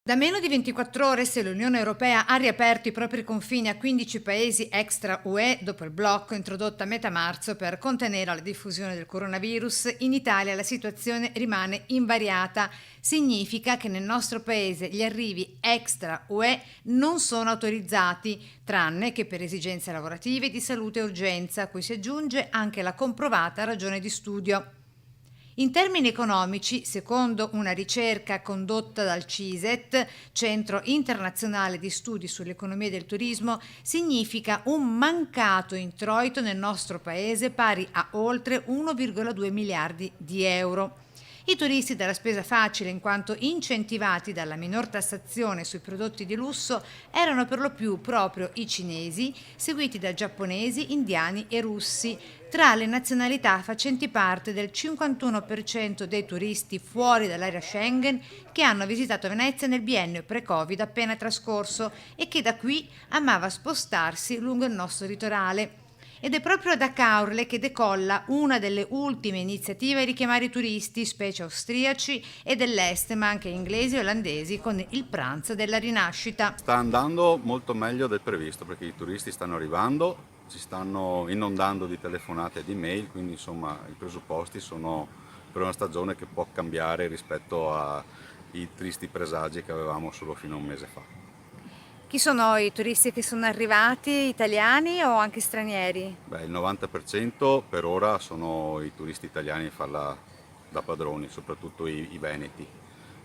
Da meno di 24 ore, se l'Unione Europea ha riaperto i propri confini a 15 paesi extra UE dopo il blocco introdotto a metà marzo per contenere la diffusione del coronavirus, in Italia la situazione rimane invariata. Significa che nel nostro paese gli arrivi extra UE non sono autorizzati, tranne che per esigenze lavorative, di salute e urgenza, a cui si aggiunge anche la comprovata ragione di studio. In termini economici, secondo una ricerca condotta dal CISET, Centro Internazionale di Studi sull'Economia del Turismo, significa un mancato introito nel nostro paese pari a oltre 1,2 miliardi di euro. I turisti della spesa facile, in quanto incentivati dalla minor tassazione sui prodotti di lusso, erano per lo più proprio i cinesi, seguiti da giapponesi, indiani e russi, tra le nazionalità facenti parte del 51% dei turisti fuori dall'area Schengen che hanno visitato Venezia nel biennio pre-Covid appena trascorso e che da qui amava spostarsi lungo il nostro litorale. Ed è proprio da Caorle che decolla una delle ultime iniziative a richiamare i turisti, specie austriaci e dell'est, ma anche inglesi e olandesi, con il pranzo della rinascita. Sta andando molto meglio del previsto perché i turisti stanno arrivando, si stanno inondando di telefonate e di mail, quindi insomma i presupposti sono per una stagione che può cambiare rispetto ai tristi presagi che avevamo solo fino a un mese fa. Chi sono i turisti che sono arrivati, italiani o anche stranieri? Beh, il 90% per ora sono i turisti italiani a farla da padroni, soprattutto i veneti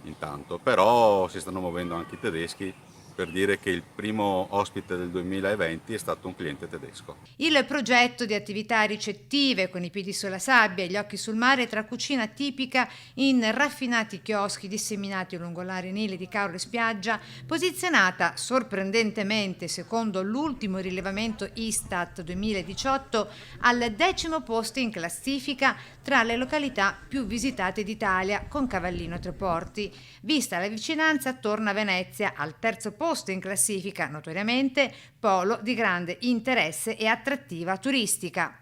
intanto, però si stanno muovendo anche i tedeschi, per dire che il primo ospite del 2020 è stato un cliente tedesco. Il progetto di attività ricettive con i piedi sulla sabbia e gli occhi sul mare tra cucina tipica in raffinati chioschi disseminati lungo l'arenile di Caorle Spiaggia, posizionata sorprendentemente, secondo l'ultimo rilevamento Istat 2018, al 10° posto in classifica tra le località più visitate d'Italia, con Cavallino a Tre Porti. Vista la vicinanza, torna a Venezia al 3° posto in classifica, notoriamente polo di grande interesse e attrattiva turistica.